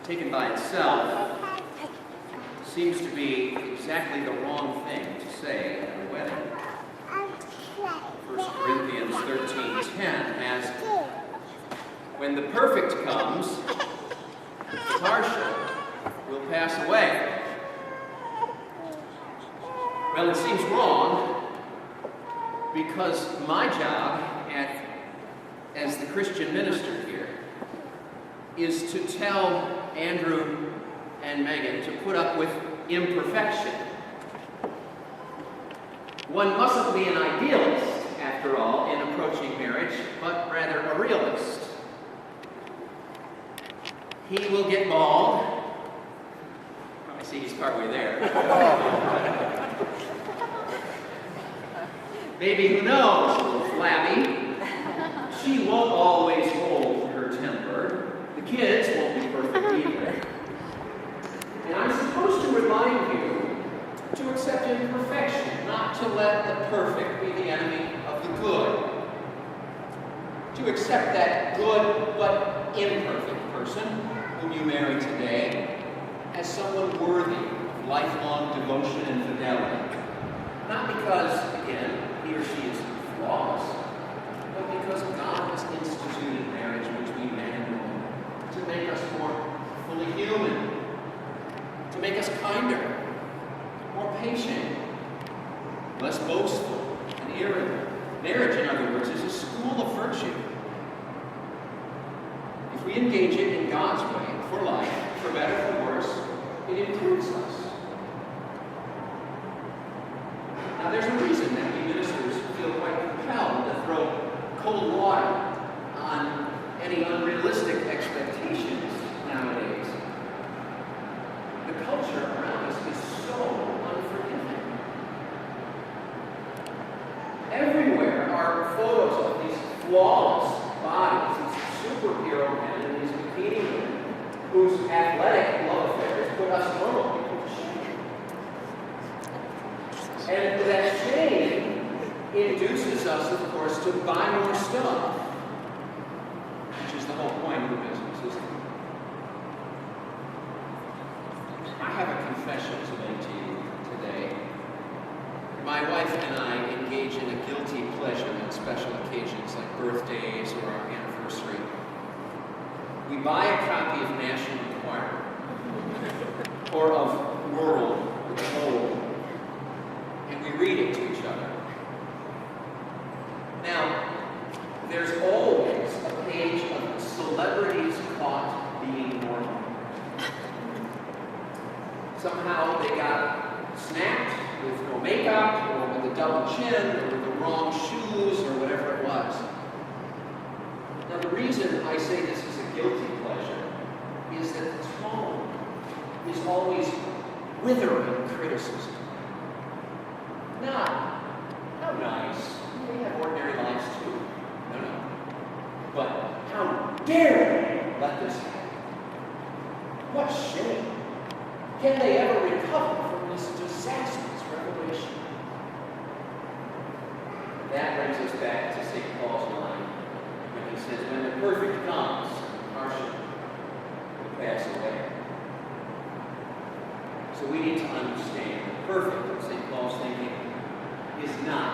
taken by itself, seems to be exactly the wrong thing to say at a wedding. 1 Corinthians 13:10 has, when the perfect comes, the partial will pass away. Well, it seems wrong because my job as the Christian minister here is to tell Andrew and Megan to put up with imperfection. One mustn't be an idealist, after all, in approaching marriage, but rather a realist. He will get bald. I see he's partway there. Maybe, who knows, a little flabby. She won't always hold her temper. The kids won't be perfect either. And I'm supposed to remind you to accept imperfection, not to let the perfect be the enemy of the good. To accept that good but imperfect person whom you marry today as someone worthy of lifelong devotion and fidelity. Not because, again, he or she is flawless, but because God has instituted marriage between man and woman to make us more fully human, to make us kinder, more patient, less boastful and irritable. Marriage, in other words, is a school of virtue. If we engage it in God's way, for life, for better, for worse, it improves us. Now, there's a reason that we ministers feel quite compelled to throw cold water on any unrealistic expectations nowadays. The culture around us is so unforgiving. Everywhere are photos of these flawless bodies, these superhero men and these bikini women whose athletic love affairs put us normal people to shame. And that shame induces us, of course, to buy more stuff, which is the whole point of the business, isn't it? I have a confession to make to you today. My wife and I engage in a guilty pleasure on special occasions like birthdays or our anniversary. We buy a copy of National Enquirer or of World or Whole, and we read it to each other. Now, there's always a page of celebrities caught being normal. Somehow they got snapped with no makeup, or with a double chin, or with the wrong shoes, or whatever it was. Now, the reason I say this is a guilty pleasure is that the tone is always withering criticism. Not, how nice, they have ordinary lives too. No. But how dare they let this happen? What shame. Can they ever recover from this disastrous revelation? That brings us back to St. Paul's line when he says, when the perfect comes, the partial will pass away. So we need to understand the perfect, St. Paul's thinking, is not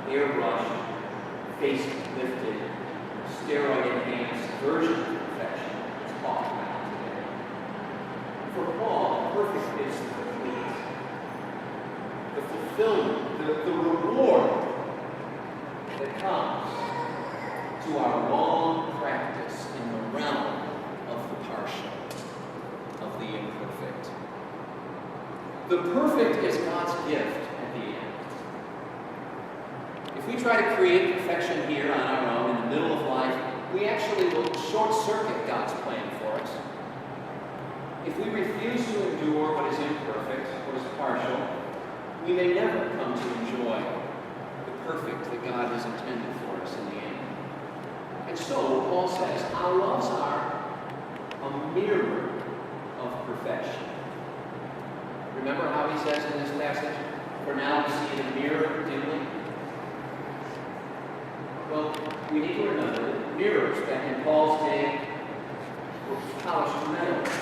airbrushed, face-lifted, steroid-enhanced version of perfection that's talked about today. For Paul, perfect is the complete, the fulfillment, the reward that comes to our long practice in the realm of the partial, of the imperfect. The perfect is God's gift at the end. If we try to create perfection here on our own in the middle of life, we actually will short-circuit God's plan for us. If we refuse to endure what is imperfect, what is partial, we may never come to enjoy the perfect that God has intended for us in the end. And so, Paul says, our loves are a mirror of perfection. Remember how he says in this passage, for now we see in a mirror dimly? Well, we need to remember that mirrors back in Paul's day were polished metal.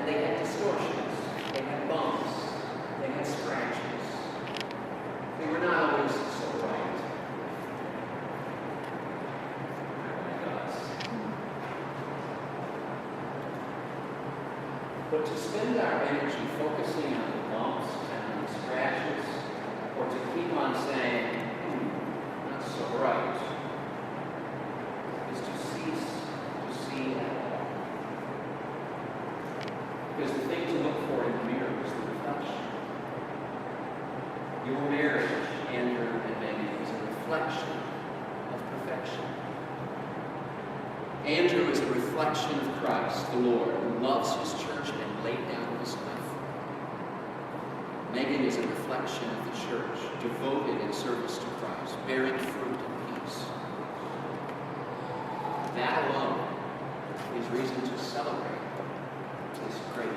And they had distortions. They had bumps. They had scratches. They were not always so right. Like us. But to spend our energy focusing on the bumps and the scratches, or to keep on saying, not so right, is to cease to see at all. Because the thing to look for in the mirror is the reflection. Your marriage, Andrew and Megan, is a reflection of perfection. Andrew is a reflection of Christ, the Lord, who loves his church and laid down his life. Megan is a reflection of the church, devoted in service to Christ, bearing fruit and peace. That alone is reason to celebrate this great